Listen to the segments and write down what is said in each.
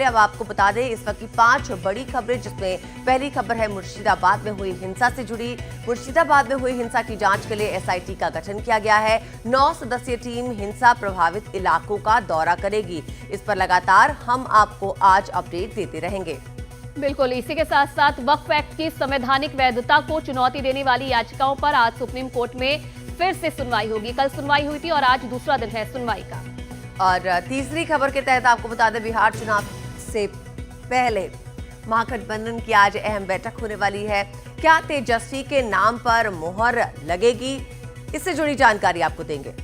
अब आपको बता दें इस वक्त की 5 बड़ी खबरें, जिसमें पहली खबर है मुर्शिदाबाद में हुई हिंसा से जुड़ी। मुर्शिदाबाद में हुई हिंसा की जांच के लिए एसआईटी का गठन किया गया है। 9 सदस्यीय टीम हिंसा प्रभावित इलाकों का दौरा करेगी। इस पर लगातार हम आपको आज अपडेट देते रहेंगे। बिल्कुल, इसी के साथ साथ वक्फ एक्ट की संवैधानिक वैधता को चुनौती देने वाली याचिकाओं पर आज सुप्रीम कोर्ट में फिर से सुनवाई होगी। कल सुनवाई हुई थी और आज दूसरा दिन है सुनवाई का। और तीसरी खबर के तहत आपको बता दें बिहार चुनाव से पहले महागठबंधन की आज अहम बैठक होने वाली है। क्या तेजस्वी के नाम पर मोहर लगेगी, इससे जुड़ी जानकारी आपको देंगे।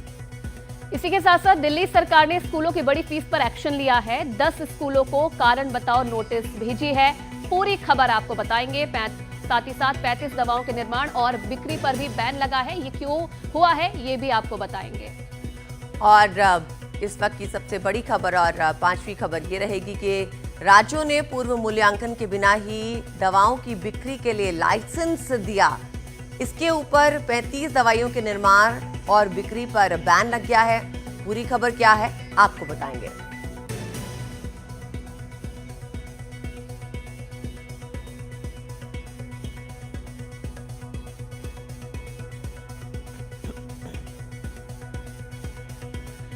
इसी के साथ साथ दिल्ली सरकार ने स्कूलों की बड़ी फीस पर एक्शन लिया है। 10 स्कूलों को कारण बताओ नोटिस भेजी है। पूरी खबर आपको बताएंगे। साथ ही साथ 35 दवाओं के निर्माण और बिक्री पर भी बैन लगा है। ये क्यों हुआ है ये भी आपको बताएंगे। और इस वक्त की सबसे बड़ी खबर और 5वीं खबर ये रहेगी कि राज्यों ने पूर्व मूल्यांकन के बिना ही दवाओं की बिक्री के लिए लाइसेंस दिया। इसके ऊपर 35 दवाइयों के निर्माण और बिक्री पर बैन लग गया है। पूरी खबर क्या है आपको बताएंगे।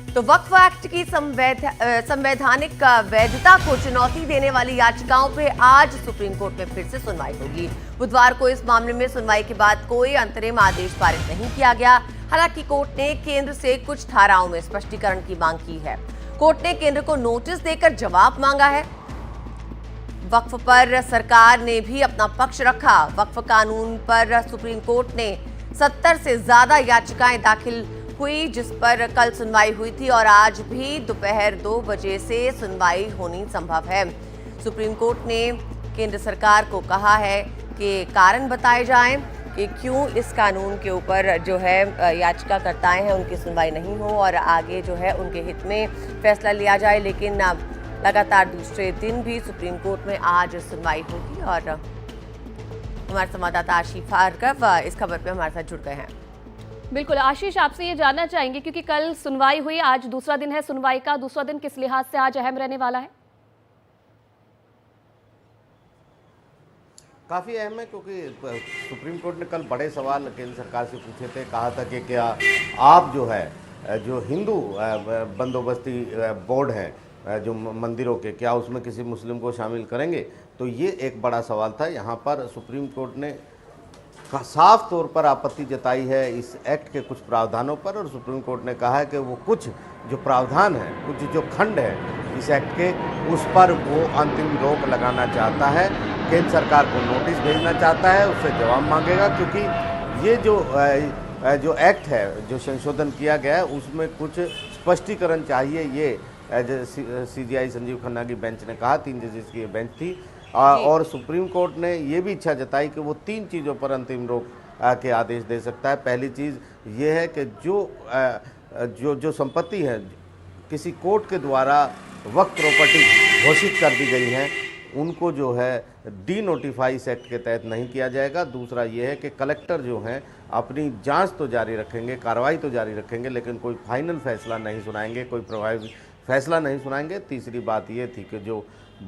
तो वक्फ एक्ट की संवैधानिक वैधता को चुनौती देने वाली याचिकाओं पे आज सुप्रीम कोर्ट में फिर से सुनवाई होगी। बुधवार को इस मामले में सुनवाई के बाद कोई अंतरिम आदेश पारित नहीं किया गया। हालांकि कोर्ट ने केंद्र से कुछ धाराओं में स्पष्टीकरण की मांग की है। कोर्ट ने केंद्र को नोटिस देकर जवाब मांगा है। वक्फ पर सरकार ने भी अपना पक्ष रखा। वक्फ कानून पर सुप्रीम कोर्ट ने 70 से ज्यादा याचिकाएं दाखिल हुई, जिस पर कल सुनवाई हुई थी और आज भी दोपहर 2 बजे से सुनवाई होनी संभव है। सुप्रीम कोर्ट ने केंद्र सरकार को कहा है कि कारण बताए जाएं कि क्यों इस कानून के ऊपर जो है याचिकाकर्ताएं हैं उनकी सुनवाई नहीं हो और आगे जो है उनके हित में फैसला लिया जाए। लेकिन लगातार दूसरे दिन भी सुप्रीम कोर्ट में आज सुनवाई होगी और हमारे संवाददाता आशीफ भार्गव इस खबर पर हमारे साथ जुड़ गए हैं। बिल्कुल आशीष, आपसे ये जानना चाहेंगे क्योंकि कल सुनवाई हुई, आज दूसरा दिन है सुनवाई का। दूसरा दिन किस लिहाज से आज अहम रहने वाला है? काफ़ी अहम है क्योंकि सुप्रीम कोर्ट ने कल बड़े सवाल केंद्र सरकार से पूछे थे। कहा था कि क्या आप जो हिंदू बंदोबस्ती बोर्ड हैं जो मंदिरों के, क्या उसमें किसी मुस्लिम को शामिल करेंगे? तो ये एक बड़ा सवाल था। यहाँ पर सुप्रीम कोर्ट ने साफ तौर पर आपत्ति जताई है इस एक्ट के कुछ प्रावधानों पर और सुप्रीम कोर्ट ने कहा है कि वो कुछ जो प्रावधान है, कुछ जो खंड है इस एक्ट के, उस पर वो अंतिम रोक लगाना चाहता है। केंद्र सरकार को नोटिस भेजना चाहता है, उससे जवाब मांगेगा क्योंकि ये जो एक्ट है, जो संशोधन किया गया है, उसमें कुछ स्पष्टीकरण चाहिए। ये सीजीआई संजीव खन्ना की बेंच ने कहा, 3 जजेस की ये बेंच थी और सुप्रीम कोर्ट ने ये भी इच्छा जताई कि वो 3 चीज़ों पर अंतिम रोक के आदेश दे सकता है। पहली चीज़ ये है कि जो संपत्ति है किसी कोर्ट के द्वारा वक्फ प्रॉपर्टी घोषित कर दी गई हैं, उनको जो है डी नोटिफाई इस एक्ट के तहत नहीं किया जाएगा। दूसरा ये है कि कलेक्टर जो हैं अपनी जांच तो जारी रखेंगे, कार्रवाई तो जारी रखेंगे, लेकिन कोई फाइनल फैसला नहीं सुनाएंगे, कोई प्रभावी फैसला नहीं सुनाएंगे। तीसरी बात ये थी कि जो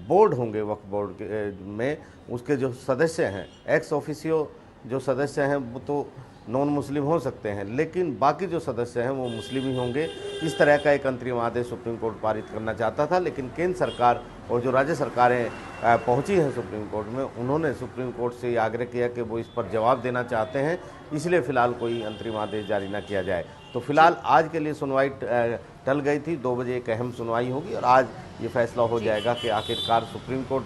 बोर्ड होंगे वक्फ बोर्ड के में, उसके जो सदस्य हैं, एक्स ऑफिसियो जो सदस्य हैं, वो तो नॉन मुस्लिम हो सकते हैं, लेकिन बाकी जो सदस्य हैं वो मुस्लिम ही होंगे। इस तरह का एक अंतरिम आदेश सुप्रीम कोर्ट पारित करना चाहता था, लेकिन केंद्र सरकार और जो राज्य सरकारें पहुंची हैं सुप्रीम कोर्ट में, उन्होंने सुप्रीम कोर्ट से ये आग्रह किया कि वो इस पर जवाब देना चाहते हैं, इसलिए फ़िलहाल कोई अंतरिम आदेश जारी न किया जाए। तो फिलहाल आज के लिए सुनवाई टल गई थी। 2 बजे एक अहम सुनवाई होगी और आज ये फैसला हो जाएगा कि आखिरकार सुप्रीम कोर्ट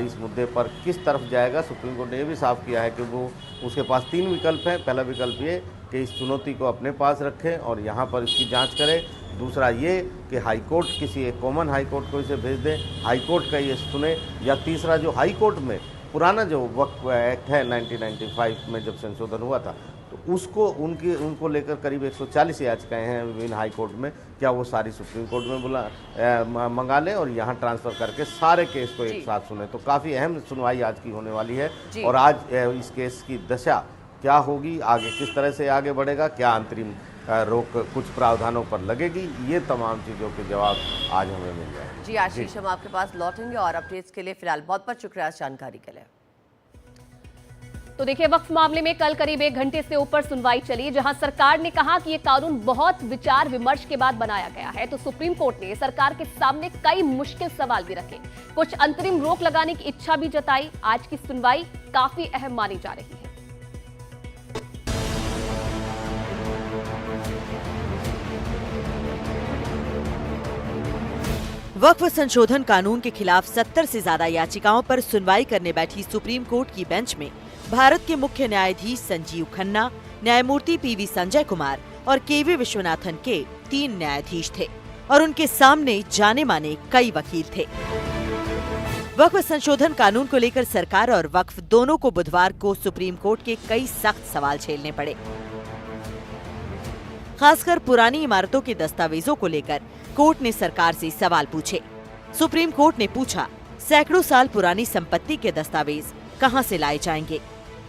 इस मुद्दे पर किस तरफ जाएगा। सुप्रीम कोर्ट ने यह भी साफ किया है कि वो उसके पास 3 विकल्प हैं। पहला विकल्प ये कि इस चुनौती को अपने पास रखें और यहाँ पर इसकी जांच करें। दूसरा ये कि हाई कोर्ट, किसी एक कॉमन हाई कोर्ट को इसे भेज दें, हाई कोर्ट का ये सुने। या तीसरा, जो हाई कोर्ट में पुराना जो वक्फ एक्ट है 1995 में जब संशोधन हुआ था, तो उनको लेकर करीब 140 याचिकाएं हैं विभिन्न हाई कोर्ट में, क्या वो सारी सुप्रीम कोर्ट में मंगा लें और यहाँ ट्रांसफ़र करके सारे केस को एक साथ सुने। तो काफ़ी अहम सुनवाई आज की होने वाली है और आज इस केस की दशा क्या होगी, आगे किस तरह से आगे बढ़ेगा, क्या अंतरिम रोक कुछ प्रावधानों पर लगेगी, ये तमाम चीज़ों के जवाब आज हमें मिल जाएंगे। जी आशीष, हम आपके पास लौटेंगे और अपडेट्स के लिए फिलहाल बहुत बहुत शुक्रिया इस जानकारी के लिए। तो देखिए, वक्फ मामले में कल करीब 1 घंटे से ऊपर सुनवाई चली, जहां सरकार ने कहा कि ये कानून बहुत विचार विमर्श के बाद बनाया गया है। तो सुप्रीम कोर्ट ने सरकार के सामने कई मुश्किल सवाल भी रखे, कुछ अंतरिम रोक लगाने की इच्छा भी जताई। आज की सुनवाई काफी अहम मानी जा रही है। वक्फ संशोधन कानून के खिलाफ 70 से ज्यादा याचिकाओं पर सुनवाई करने बैठी सुप्रीम कोर्ट की बेंच में भारत के मुख्य न्यायाधीश संजीव खन्ना, न्यायमूर्ति पीवी संजय कुमार और केवी विश्वनाथन के 3 न्यायाधीश थे और उनके सामने जाने माने कई वकील थे। वक्फ संशोधन कानून को लेकर सरकार और वक्फ दोनों को बुधवार को सुप्रीम कोर्ट के कई सख्त सवाल झेलने पड़े। खासकर पुरानी इमारतों के दस्तावेजों को लेकर कोर्ट ने सरकार से सवाल पूछे। सुप्रीम कोर्ट ने पूछा, सैकड़ों साल पुरानी संपत्ति के दस्तावेज कहां से लाए जाएंगे।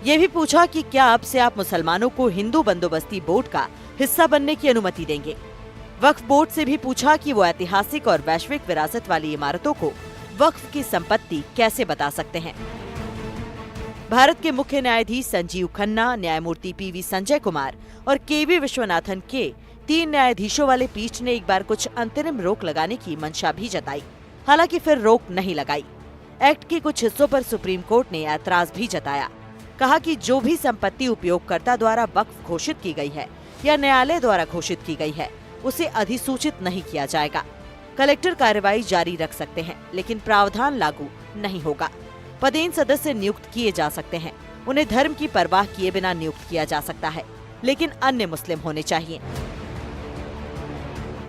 ये भी पूछा कि क्या अब से आप मुसलमानों को हिंदू बंदोबस्ती बोर्ड का हिस्सा बनने की अनुमति देंगे। वक्फ बोर्ड से भी पूछा कि वो ऐतिहासिक और वैश्विक विरासत वाली इमारतों को वक्फ की संपत्ति कैसे बता सकते हैं। भारत के मुख्य न्यायाधीश संजीव खन्ना, न्यायमूर्ति पीवी संजय कुमार और केवी विश्वनाथन के 3 न्यायाधीशों वाले पीठ ने एक बार कुछ अंतरिम रोक लगाने की मंशा भी जताई, हालांकि फिर रोक नहीं लगाई। एक्ट के कुछ हिस्सों पर सुप्रीम कोर्ट ने ऐतराज भी जताया, कहा कि जो भी संपत्ति उपयोगकर्ता द्वारा वक्फ घोषित की गई है या न्यायालय द्वारा घोषित की गई है, उसे अधिसूचित नहीं किया जाएगा। कलेक्टर कार्रवाई जारी रख सकते हैं, लेकिन प्रावधान लागू नहीं होगा। पदेन सदस्य नियुक्त किए जा सकते हैं, उन्हें धर्म की परवाह किए बिना नियुक्त किया जा सकता है, लेकिन अन्य मुस्लिम होने चाहिए।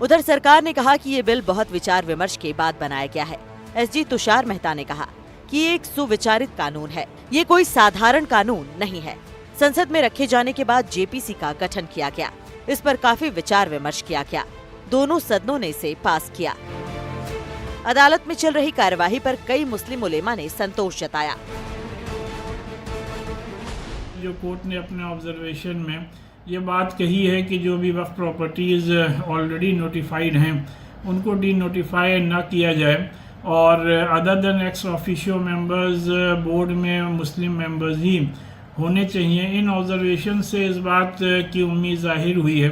उधर सरकार ने कहा कि ये बिल बहुत विचार विमर्श के बाद बनाया गया है। एसजी तुषार मेहता ने कहा कि ये एक सुविचारित कानून है, ये कोई साधारण कानून नहीं है। संसद में रखे जाने के बाद जेपीसी का गठन किया गया, इस पर काफी विचार विमर्श किया गया, दोनों सदनों ने इसे पास किया। अदालत में चल रही कार्यवाही पर कई मुस्लिम उलेमा ने संतोष जताया। जो कोर्ट ने अपने ऑब्जर्वेशन में ये बात कही है कि जो भी वक्फ प्रॉपर्टीज़ ऑलरेडी नोटिफाइड हैं उनको डी नोटिफाई ना किया जाए और other than ex officio members board में मुस्लिम मेंबर्स ही होने चाहिए। इन ऑब्जर्वेशन से इस बात की उम्मीद जाहिर हुई है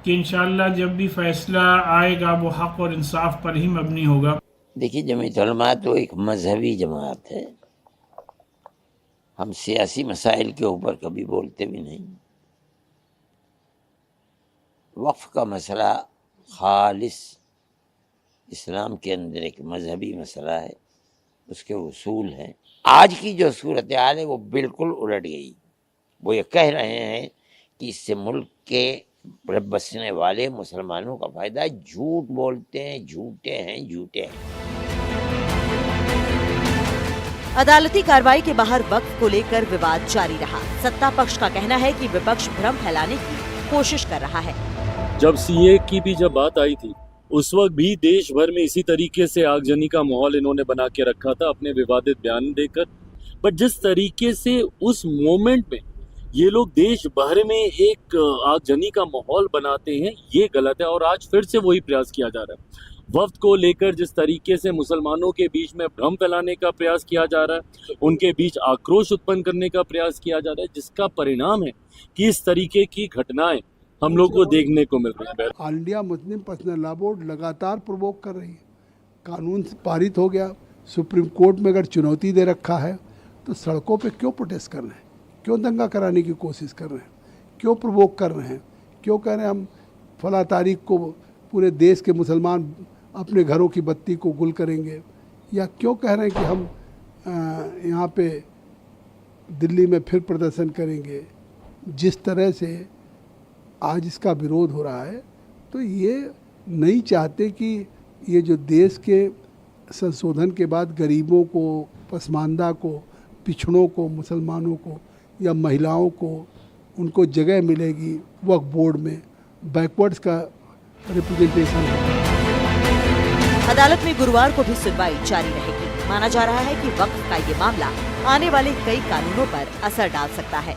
कि इंशाअल्लाह जब भी फैसला आएगा वो हक़ और इंसाफ पर ही मबनी होगा। देखिए, जमीयत उलमा तो एक मजहबी जमात है, हम सियासी मसाइल के ऊपर कभी बोलते भी नहीं। वक्फ का मसला खालिस इस्लाम के अंदर एक मजहबी मसला है, उसके उसूल हैं। आज की जो सूरत हाल है वो बिल्कुल उलट गई। वो ये कह रहे हैं कि इससे मुल्क के बसने वाले मुसलमानों का फायदा है। झूठ बोलते हैं, झूठे हैं। अदालती कार्रवाई के बाहर वक्फ को लेकर विवाद जारी रहा। सत्ता पक्ष का कहना है कि विपक्ष भ्रम फैलाने की कोशिश कर रहा है। जब सीए की भी जब बात आई थी उस वक्त भी देश भर में इसी तरीके से आगजनी का माहौल इन्होंने बना के रखा था अपने विवादित बयान देकर। बट जिस तरीके से उस मोमेंट में ये लोग देश भर में एक आगजनी का माहौल बनाते हैं, ये गलत है और आज फिर से वही प्रयास किया जा रहा है। वक्त को लेकर जिस तरीके से मुसलमानों के बीच में भ्रम फैलाने का प्रयास किया जा रहा है, उनके बीच आक्रोश उत्पन्न करने का प्रयास किया जा रहा है, जिसका परिणाम है कि इस तरीके की घटनाएं हम लोग को देखने को मिल रही है। All India Muslim personal law board लगातार प्रोवोक कर रही है। कानून पारित हो गया, सुप्रीम कोर्ट में अगर चुनौती दे रखा है तो सड़कों पे क्यों प्रोटेस्ट कर रहे हैं, क्यों दंगा कराने की कोशिश कर रहे हैं, क्यों प्रोवोक कर रहे हैं, क्यों कह रहे हैं हम फला तारीख को पूरे देश के मुसलमान अपने घरों की बत्ती को गुल करेंगे, या क्यों कह रहे हैं कि हम यहाँ पे दिल्ली में फिर प्रदर्शन करेंगे। जिस तरह से आज इसका विरोध हो रहा है तो ये नहीं चाहते कि ये जो देश के संशोधन के बाद गरीबों को, पसमानदा को, पिछड़ों को, मुसलमानों को या महिलाओं को उनको जगह मिलेगी वक्फ बोर्ड में, बैकवर्ड्स का रिप्रेजेंटेशन है। अदालत में गुरुवार को भी सुनवाई जारी रहेगी। माना जा रहा है कि वक्फ का ये मामला आने वाले कई कानूनों पर असर डाल सकता है।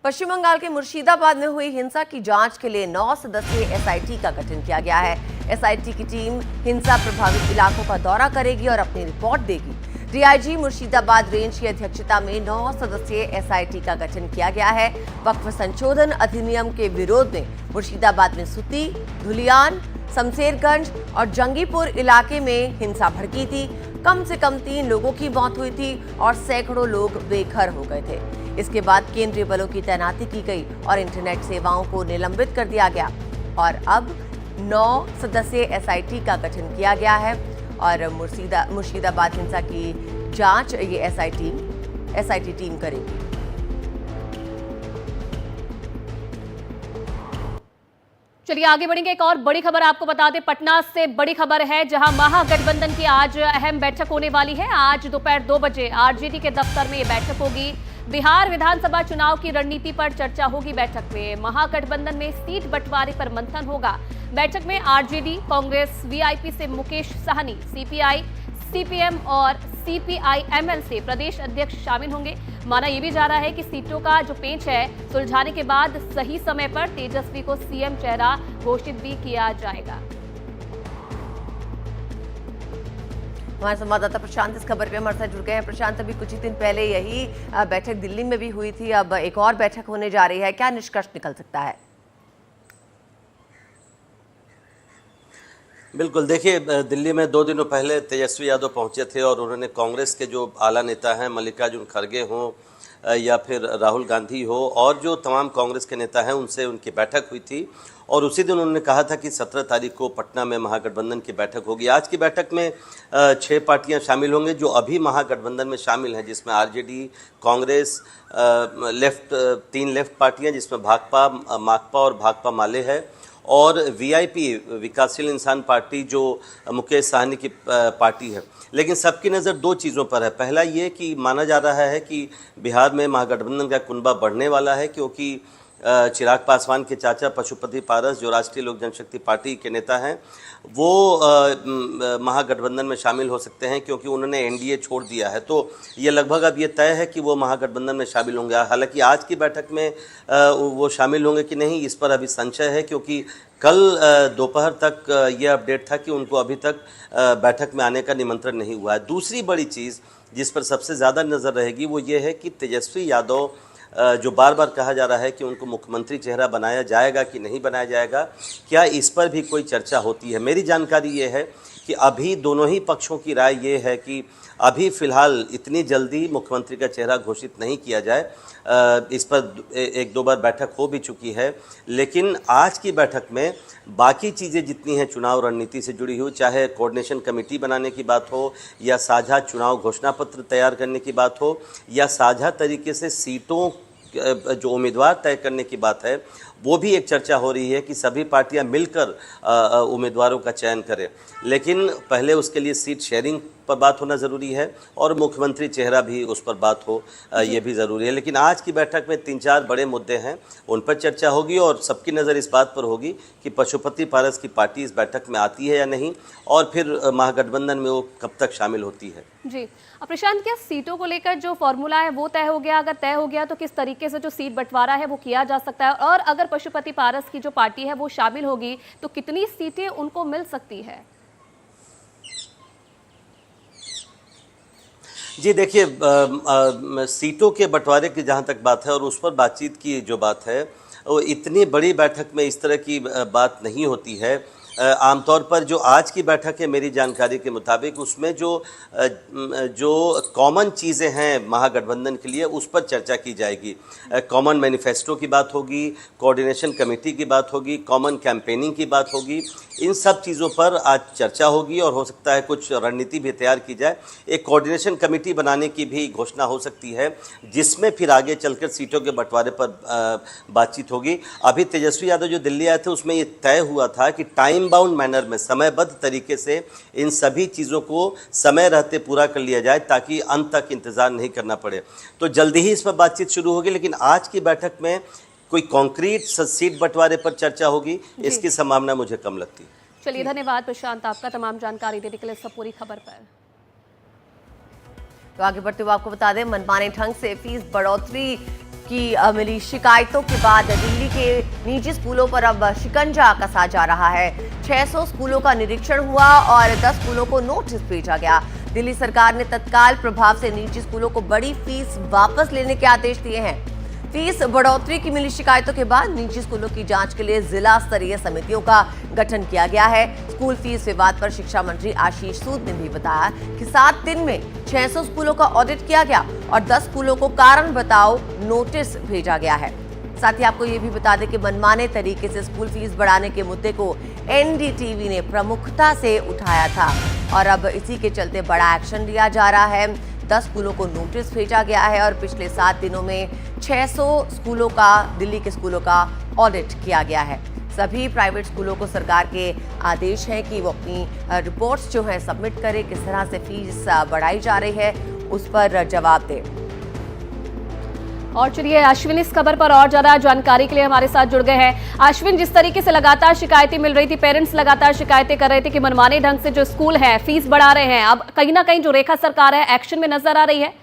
पश्चिम बंगाल के मुर्शिदाबाद में हुई हिंसा की जांच के लिए 9 सदस्यीय एसआईटी का गठन किया गया है। एसआईटी की टीम हिंसा प्रभावित इलाकों का दौरा करेगी और अपनी रिपोर्ट देगी। डीआईजी मुर्शिदाबाद रेंज की अध्यक्षता में 9 सदस्यीय एसआईटी का गठन किया गया है। वक्फ संशोधन अधिनियम के विरोध में मुर्शिदाबाद में सुती, धुलियान, शमशेरगंज और जंगीपुर इलाके में हिंसा भड़की थी। कम से कम 3 लोगों की मौत हुई थी और सैकड़ों लोग बेघर हो गए थे। इसके बाद केंद्रीय बलों की तैनाती की गई और इंटरनेट सेवाओं को निलंबित कर दिया गया और अब 9 सदस्यीय एसआईटी का गठन किया गया है और मुर्शिदाबाद हिंसा की जांच ये एसआईटी टीम करेगी। चलिए आगे बढ़ेंगे। एक और बड़ी खबर आपको बता दें, पटना से बड़ी खबर है जहां महागठबंधन की आज अहम बैठक होने वाली है। आज दोपहर 2 बजे आरजेडी के दफ्तर में ये बैठक होगी। बिहार विधानसभा चुनाव की रणनीति पर चर्चा होगी। बैठक में महागठबंधन में सीट बंटवारे पर मंथन होगा। बैठक में आरजेडी, कांग्रेस, वीआईपी से मुकेश साहनी, सीपीआई, सीपीएम और सीपीआईएमएल से प्रदेश अध्यक्ष शामिल होंगे। माना यह भी जा रहा है कि सीटों का जो पेंच है सुलझाने के बाद सही समय पर तेजस्वी को सीएम चेहरा घोषित भी किया जाएगा। हमारे संवाददाता प्रशांत इस खबर पे हमारे साथ जुड़ गए हैं। प्रशांत, अभी कुछ ही दिन पहले यही बैठक दिल्ली में भी हुई थी, अब एक और बैठक होने जा रही है, क्या निष्कर्ष निकल सकता है? बिल्कुल, देखिए दिल्ली में 2 दिनों पहले तेजस्वी यादव पहुंचे थे और उन्होंने कांग्रेस के जो आला नेता हैं, मल्लिकार्जुन खड़गे हों या फिर राहुल गांधी हो और जो तमाम कांग्रेस के नेता हैं उनसे उनकी बैठक हुई थी और उसी दिन उन्होंने कहा था कि 17 तारीख को पटना में महागठबंधन की बैठक होगी। आज की बैठक में 6 पार्टियां शामिल होंगे जो अभी महागठबंधन में शामिल हैं, जिसमें आरजेडी, कांग्रेस, 3 लेफ्ट पार्टियां जिसमें भाकपा, माकपा और भाकपा माले है और वीआईपी विकासशील इंसान पार्टी जो मुकेश साहनी की पार्टी है। लेकिन सबकी नज़र 2 चीज़ों पर है। पहला ये कि माना जा रहा है कि बिहार में महागठबंधन का कुनबा बढ़ने वाला है क्योंकि चिराग पासवान के चाचा पशुपति पारस जो राष्ट्रीय लोक जनशक्ति पार्टी के नेता हैं वो महागठबंधन में शामिल हो सकते हैं क्योंकि उन्होंने एनडीए छोड़ दिया है। तो ये लगभग अब ये तय है कि वो महागठबंधन में शामिल होंगे। हालांकि आज की बैठक में वो शामिल होंगे कि नहीं इस पर अभी संशय है क्योंकि कल दोपहर तक ये अपडेट था कि उनको अभी तक बैठक में आने का निमंत्रण नहीं हुआ है। दूसरी बड़ी चीज़ जिस पर सबसे ज़्यादा नज़र रहेगी वो ये है कि तेजस्वी यादव जो बार बार कहा जा रहा है कि उनको मुख्यमंत्री चेहरा बनाया जाएगा कि नहीं बनाया जाएगा, क्या इस पर भी कोई चर्चा होती है? मेरी जानकारी ये है कि अभी दोनों ही पक्षों की राय ये है कि अभी फ़िलहाल इतनी जल्दी मुख्यमंत्री का चेहरा घोषित नहीं किया जाए। इस पर 1-2 बार बैठक हो भी चुकी है, लेकिन आज की बैठक में बाकी चीज़ें जितनी हैं चुनाव रणनीति से जुड़ी हुई, चाहे कोऑर्डिनेशन कमेटी बनाने की बात हो या साझा चुनाव घोषणा पत्र तैयार करने की बात हो या साझा तरीके से सीटों जो उम्मीदवार तय करने की बात है, वो भी एक चर्चा हो रही है कि सभी पार्टियां मिलकर उम्मीदवारों का चयन करें। लेकिन पहले उसके लिए सीट शेयरिंग पर बात होना ज़रूरी है और मुख्यमंत्री चेहरा भी उस पर बात हो, ये भी ज़रूरी है। लेकिन आज की बैठक में 3-4 बड़े मुद्दे हैं, उन पर चर्चा होगी और सबकी नज़र इस बात पर होगी कि पशुपति पारस की पार्टी इस बैठक में आती है या नहीं और फिर महागठबंधन में वो कब तक शामिल होती है। जी प्रशांत, क्या सीटों को लेकर जो फॉर्मूला है वो तय हो गया? अगर तय हो गया तो किस तरीके से जो सीट बंटवारा है वो किया जा सकता है और अगर पशुपति पारस की जो पार्टी है वो शामिल होगी तो कितनी सीटें उनको मिल सकती है? जी देखिए, सीटों के बंटवारे की जहाँ तक बात है और उस पर बातचीत की जो बात है वो इतनी बड़ी बैठक में इस तरह की बात नहीं होती है। आमतौर पर जो आज की बैठक है मेरी जानकारी के मुताबिक उसमें जो कॉमन चीज़ें हैं महागठबंधन के लिए उस पर चर्चा की जाएगी। कॉमन मैनिफेस्टो की बात होगी, कोऑर्डिनेशन कमेटी की बात होगी, कॉमन कैंपेनिंग की बात होगी, इन सब चीज़ों पर आज चर्चा होगी और हो सकता है कुछ रणनीति भी तैयार की जाए। एक कोऑर्डिनेशन कमेटी बनाने की भी घोषणा हो सकती है जिसमें फिर आगे चलकर सीटों के बंटवारे पर बातचीत होगी। अभी तेजस्वी यादव जो दिल्ली आए थे उसमें ये तय हुआ था कि टाइम बाउंड मैनर में समयबद्ध तरीके से इन सभी चीज़ों को समय रहते पूरा कर लिया जाए ताकि अंत तक इंतज़ार नहीं करना पड़े। तो जल्दी ही इस पर बातचीत शुरू होगी, लेकिन आज की बैठक में कोई कॉन्क्रीट सीट बंटवारे पर चर्चा होगी इसकी संभावना मुझे कम लगती है। चलिए धन्यवाद प्रशांत आपका तमाम जानकारी देने के लिए सब पूरी खबर पर। तो आगे बढ़ते हुए आपको बता दें, मनमाने ढंग से फीस बढ़ोतरी की मिली शिकायतों के बाद दिल्ली के निजी स्कूलों पर अब शिकंजा कसा जा रहा है। 600 स्कूलों का निरीक्षण हुआ और 10 स्कूलों को नोटिस भेजा गया। दिल्ली सरकार ने तत्काल प्रभाव से निजी स्कूलों को बड़ी फीस वापस लेने के आदेश दिए हैं। फीस बढ़ोतरी की मिली शिकायतों के बाद निजी स्कूलों की जांच के लिए जिला स्तरीय समितियों का गठन किया गया है। स्कूल फीस विवाद पर शिक्षा मंत्री आशीष सूद ने भी बताया कि 7 दिन में 600 स्कूलों का ऑडिट किया गया और 10 स्कूलों को कारण बताओ नोटिस भेजा गया है। साथ ही आपको ये भी बता दें कि मनमाने तरीके से स्कूल फीस बढ़ाने के मुद्दे को एनडीटीवी ने प्रमुखता से उठाया था और अब इसी के चलते बड़ा एक्शन लिया जा रहा है। 10 स्कूलों को नोटिस भेजा गया है और पिछले 7 दिनों में 600 स्कूलों का, दिल्ली के स्कूलों का ऑडिट किया गया है। सभी प्राइवेट स्कूलों को सरकार के आदेश हैं कि वो अपनी रिपोर्ट्स जो है सबमिट करें, किस तरह से फीस बढ़ाई जा रही है उस पर जवाब दें। और चलिए अश्विन इस खबर पर और ज्यादा जानकारी के लिए हमारे साथ जुड़ गए हैं। अश्विन, जिस तरीके से लगातार शिकायतें मिल रही थी, पेरेंट्स लगातार शिकायतें कर रहे थे कि मनमाने ढंग से जो स्कूल है फीस बढ़ा रहे हैं, अब कहीं ना कहीं जो रेखा सरकार है एक्शन में नजर आ रही है।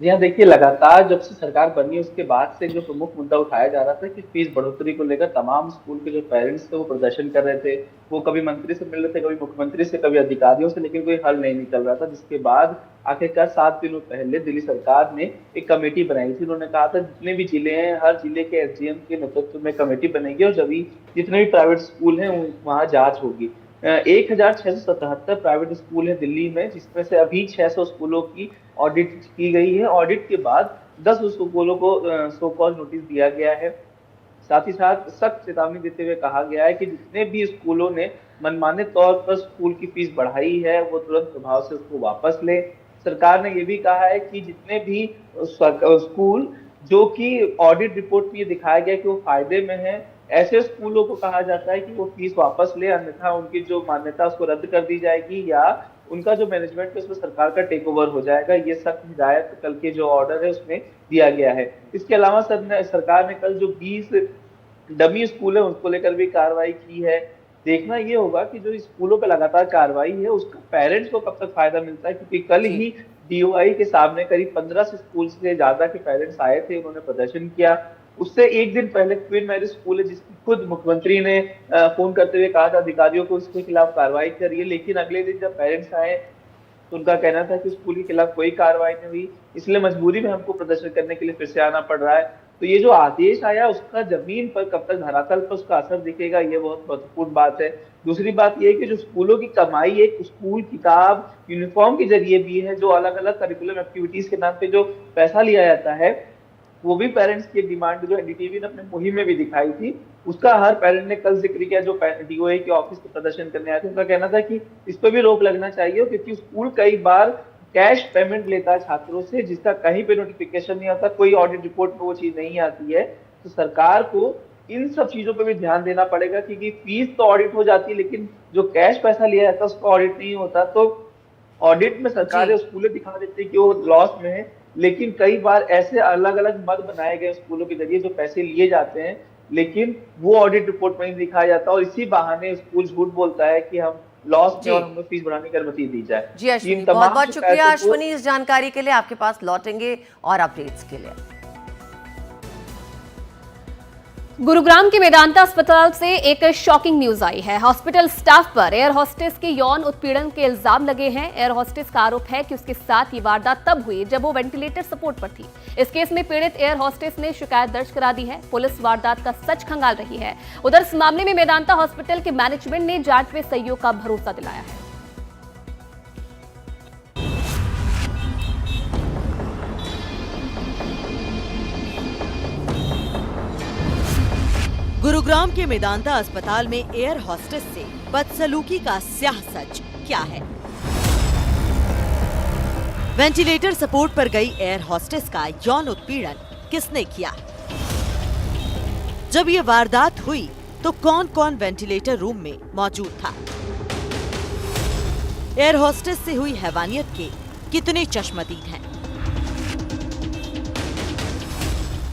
जी हाँ, देखिए लगातार जब से सरकार बनी उसके बाद से जो प्रमुख मुद्दा उठाया जा रहा था कि फीस बढ़ोतरी को लेकर तमाम स्कूल के जो पेरेंट्स थे वो प्रदर्शन कर रहे थे। वो कभी मंत्री से मिल रहे थे, कभी मुख्यमंत्री से, कभी अधिकारियों से, लेकिन कोई हल नहीं निकल रहा था। जिसके बाद आखिरकार 7 दिनों पहले दिल्ली सरकार ने एक कमेटी बनाई थी। उन्होंने कहा था जितने भी जिले हैं हर जिले के एसडीएम के नेतृत्व में कमेटी बनेगी और जब जितने भी प्राइवेट स्कूल हैं वहाँ जांच होगी। 1677 प्राइवेट स्कूल है दिल्ली में, जिसमें से अभी 600 स्कूलों की ऑडिट की गई है। ऑडिट के बाद 10 स्कूलों को सो कॉज नोटिस दिया गया है। साथ ही साथ सख्त चेतावनी देते हुए कहा गया है कि जितने भी स्कूलों ने मनमाने तौर पर स्कूल की फीस बढ़ाई है वो तुरंत प्रभाव से उसको वापस ले। सरकार ने ये भी कहा है कि जितने भी स्कूल जो कि ऑडिट रिपोर्ट में ये दिखाया गया कि वो फायदे में है, ऐसे स्कूलों को कहा जाता है कि वो फीस वापस ले, अन्यथा उनकी जो मान्यता उसको रद्द कर दी जाएगी या उनका जो मैनेजमेंट है उसमें सरकार का टेक ओवर हो जाएगा। ये सख्त हिदायत कल के जो ऑर्डर है उसमें दिया गया है। इसके अलावा सरकार ने कल जो 20 डमी स्कूल है उसको लेकर भी कार्रवाई की है। देखना ये होगा कि जो स्कूलों पर लगातार कार्रवाई है उसका पेरेंट्स को कब तक फायदा मिलता है, क्योंकि कल ही डीओआई के सामने करीब 15 स्कूल से ज्यादा के पेरेंट्स आए थे, उन्होंने प्रदर्शन किया। उससे एक दिन पहले क्वीन मैरी स्कूल है जिसकी खुद मुख्यमंत्री ने फोन करते हुए कहा था अधिकारियों को इसके खिलाफ कार्रवाई करिए, लेकिन अगले दिन जब पेरेंट्स आए तो उनका कहना था कि स्कूल के खिलाफ कोई कार्रवाई नहीं हुई, इसलिए मजबूरी में हमको प्रदर्शन करने के लिए फिर से आना पड़ रहा है। तो ये जो आदेश आया उसका जमीन पर कब तक धरातल पर उसका असर दिखेगा, ये बहुत महत्वपूर्ण बात है। दूसरी बात ये है कि जो स्कूलों की कमाई एक स्कूल, किताब, यूनिफॉर्म के जरिए भी है, जो अलग अलग करिकुलम एक्टिविटीज के नाम पे जो पैसा लिया जाता है वो भी पेरेंट्स की डिमांड जो एनडीटीवी ने अपने मुहिम में भी दिखाई थी, उसका हर पेरेंट ने कल जिक्र किया। जो डीओए के ऑफिस को प्रदर्शन करने आए थे उनका कहना था कि इस पर भी रोक लगना चाहिए, क्योंकि स्कूल कई बार कैश पेमेंट लेता है छात्रों से जिसका कहीं पे नोटिफिकेशन नहीं आता, कोई ऑडिट रिपोर्ट में वो चीज नहीं आती है। तो सरकार को इन सब चीजों पे भी ध्यान देना पड़ेगा, क्योंकि फीस तो ऑडिट हो जाती है लेकिन जो कैश पैसा लिया जाता है उसका ऑडिट नहीं होता। तो ऑडिट में सरकार स्कूलें दिखा देती है कि वो लॉस में है, लेकिन कई बार ऐसे अलग अलग मद बनाए गए स्कूलों के जरिए जो पैसे लिए जाते हैं लेकिन वो ऑडिट रिपोर्ट में नहीं दिखाया जाता और इसी बहाने स्कूल झूठ बोलता है कि हम लॉस में और हमें फीस बढ़ाने की अनुमति दी जाए। जी अश्विनी, बहुत बहुत शुक्रिया अश्विनी इस जानकारी के लिए। आपके पास लौटेंगे और अपडेट्स के लिए। गुरुग्राम के मेदांता अस्पताल से एक शॉकिंग न्यूज आई है। हॉस्पिटल स्टाफ पर एयर होस्टेस के यौन उत्पीड़न के इल्जाम लगे हैं। एयर होस्टेस का आरोप है कि उसके साथ ये वारदात तब हुई जब वो वेंटिलेटर सपोर्ट पर थी। इस केस में पीड़ित एयर होस्टेस ने शिकायत दर्ज करा दी है। पुलिस वारदात का सच खंगाल रही है। उधर इस मामले में मेदांता हॉस्पिटल के मैनेजमेंट ने जांच में सहयोग का भरोसा दिलाया है। गुरुग्राम के मेदांता अस्पताल में एयर होस्टेस से बदसलूकी का स्याह सच क्या है? वेंटिलेटर सपोर्ट पर गई एयर होस्टेस का यौन उत्पीड़न किसने किया? जब ये वारदात हुई तो कौन कौन वेंटिलेटर रूम में मौजूद था? एयर होस्टेस से हुई हैवानियत के कितने चश्मदीद हैं?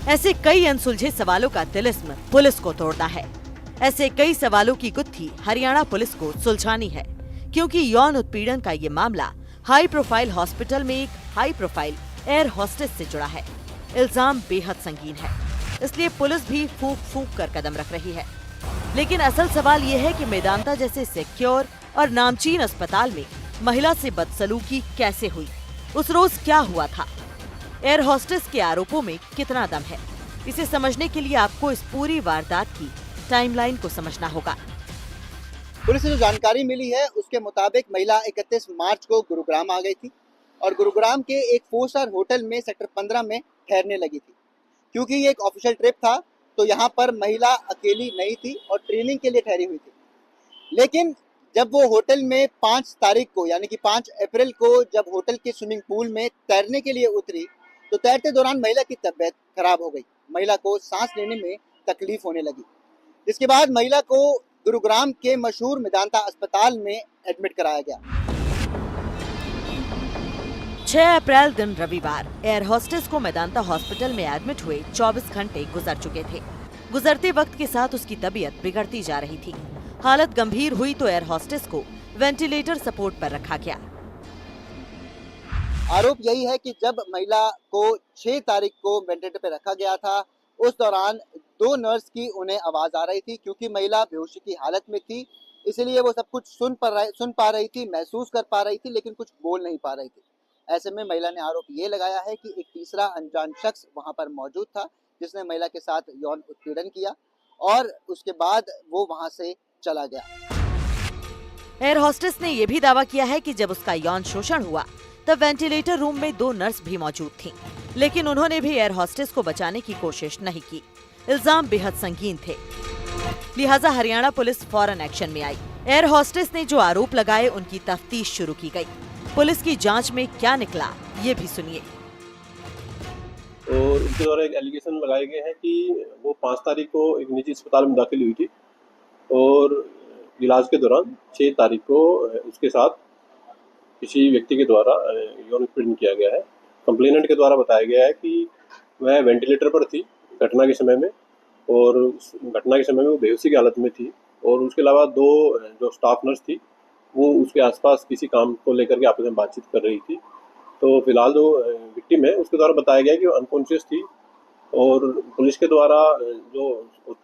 ऐसे कई अनसुलझे सवालों का तिलिस्म पुलिस को तोड़ता है। ऐसे कई सवालों की गुत्थी हरियाणा पुलिस को सुलझानी है, क्योंकि यौन उत्पीड़न का ये मामला हाई प्रोफाइल हॉस्पिटल में एक हाई प्रोफाइल एयर होस्टेस से जुड़ा है। इल्जाम बेहद संगीन है, इसलिए पुलिस भी फूंक फूंक कर कदम रख रही है। लेकिन असल सवाल ये है कि मेदांता जैसे सिक्योर और नामचीन अस्पताल में महिला से बदसलूकी कैसे हुई, उस रोज क्या हुआ था, एयर होस्टेस के आरोपों में कितना दम है, इसे समझने के लिए आपको इस पूरी वारदात की टाइमलाइन को समझना होगा। पुलिस से जो जानकारी मिली है उसके मुताबिक महिला 31 मार्च को गुरुग्राम आ गई थी और गुरुग्राम के एक 4 स्टार होटल में सेक्टर 15 में ठहरने लगी थी। क्योंकि ये एक ऑफिशियल ट्रिप था तो यहाँ पर महिला अकेली नहीं थी और ट्रेनिंग के लिए ठहरी हुई थी। लेकिन जब वो होटल में 5 तारीख को यानी कि 5 अप्रैल को जब होटल के स्विमिंग पूल में तैरने के लिए उतरी तो तैरते दौरान महिला की तबीयत खराब हो गई। महिला को सांस लेने में तकलीफ होने लगी, जिसके बाद महिला को गुरुग्राम के मशहूर मेदांता अस्पताल में एडमिट कराया गया। 6 अप्रैल दिन रविवार एयर होस्टेस को मेदांता हॉस्पिटल में एडमिट हुए 24 घंटे गुजर चुके थे। गुजरते वक्त के साथ उसकी तबीयत बिगड़ती जा रही थी। हालत गंभीर हुई तो एयर होस्टेस को वेंटिलेटर सपोर्ट पर रखा गया। आरोप यही है कि जब महिला को 6 तारीख को वेंटिलेटर पर रखा गया था उस दौरान 2 नर्स की उन्हें आवाज आ रही थी। क्योंकि महिला बेहोशी की हालत में थी इसलिए वो सब कुछ सुन पा रही थी, महसूस कर पा रही थी, लेकिन कुछ बोल नहीं पा रही थी। ऐसे में महिला ने आरोप ये लगाया है कि एक तीसरा अनजान शख्स वहां पर मौजूद था जिसने महिला के साथ यौन उत्पीड़न किया और उसके बाद वो वहां से चला गया। एयर होस्टेस ने यह भी दावा किया है कि जब उसका यौन शोषण हुआ तब वेंटिलेटर रूम में 2 नर्स भी मौजूद थीं, लेकिन उन्होंने भी एयर होस्टेस को बचाने की कोशिश नहीं की। इल्जाम बेहद संगीन थे, लिहाजा हरियाणा पुलिस फौरन एक्शन में आई। एयर होस्टेस ने जो आरोप लगाए उनकी तफ्तीश शुरू की गई। पुलिस की जांच में क्या निकला ये भी सुनिए। और उनके द्वारा एक एलिगेशन लगाए गए हैं कि वो 5 तारीख को एक निजी अस्पताल में दाखिल हुई थी और इलाज के दौरान 6 तारीख को उसके साथ किसी व्यक्ति के द्वारा यौन उत्पीड़न किया गया है। कंप्लेनेंट के द्वारा बताया गया है कि वह वेंटिलेटर पर थी घटना के समय में और उस घटना के समय में वो बेहोशी की हालत में थी और उसके अलावा 2 जो स्टाफ नर्स थी वो उसके आसपास किसी काम को लेकर के आपस में बातचीत कर रही थी। तो फिलहाल जो विक्टिम है उसके द्वारा बताया गया कि वो अनकॉन्शियस थी और पुलिस के द्वारा जो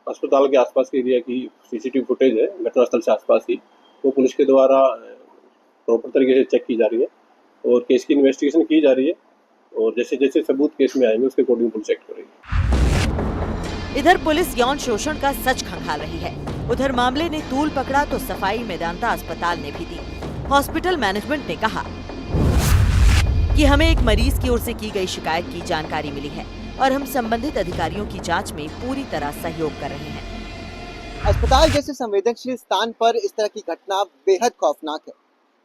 अस्पताल के आसपास के एरिया की सीसीटीवी फुटेज है घटनास्थल से आसपास की वो पुलिस के द्वारा प्रॉपर तरीके से चेक की जा रही है और केस की इन्वेस्टिगेशन की जा रही है और जैसे जैसे सबूत केस में आएंगे उसके अकॉर्डिंग पुलिस एक्ट करेगी। इधर पुलिस यौन शोषण का सच खंगाल रही है। उधर मामले ने तूल पकड़ा तो सफाई मेदांता अस्पताल ने भी दी। हॉस्पिटल मैनेजमेंट ने कहा कि हमें एक मरीज की ओर से की गई शिकायत की जानकारी मिली है और हम संबंधित अधिकारियों की जांच में पूरी तरह सहयोग कर रहे हैं। अस्पताल जैसे संवेदनशील स्थान पर इस तरह की घटना बेहद खौफनाक है,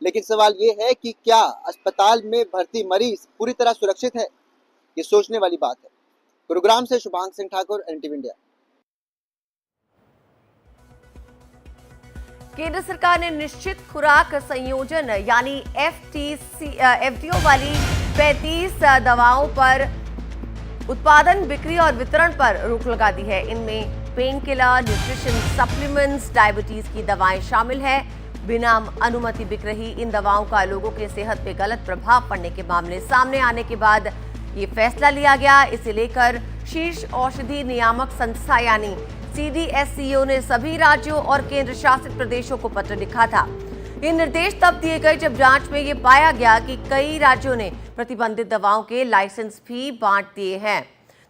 लेकिन सवाल ये है कि क्या अस्पताल में भर्ती मरीज पूरी तरह सुरक्षित है? ये सोचने वाली बात है। गुरुग्राम से शुभांग सिंह ठाकुर, NTV इंडिया। केंद्र सरकार ने निश्चित खुराक संयोजन यानी FTO वाली 35 दवाओं पर उत्पादन, बिक्री और वितरण पर रोक लगा दी है। इनमें pain killer, nutrition supplements, diabetes की दवाएं शामिल है। बिना अनुमति बिक रही इन दवाओं का लोगों के सेहत पे गलत प्रभाव पड़ने के मामले सामने आने के बाद ये फैसला लिया गया। इसे लेकर शीर्ष औषधि नियामक संस्था यानी CDSCO ने सभी राज्यों और केंद्र शासित प्रदेशों को पत्र लिखा था। ये निर्देश तब दिए गए जब जांच में ये पाया गया कि कई राज्यों ने प्रतिबंधित दवाओं के लाइसेंस भी बांट दिए हैं।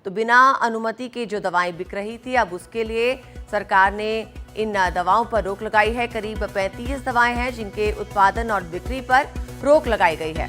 तो बिना अनुमति के जो दवाएं बिक रही थी, अब उसके लिए सरकार ने इन दवाओं पर रोक लगाई है। करीब 35 दवाएं हैं जिनके उत्पादन और बिक्री पर रोक लगाई गई है।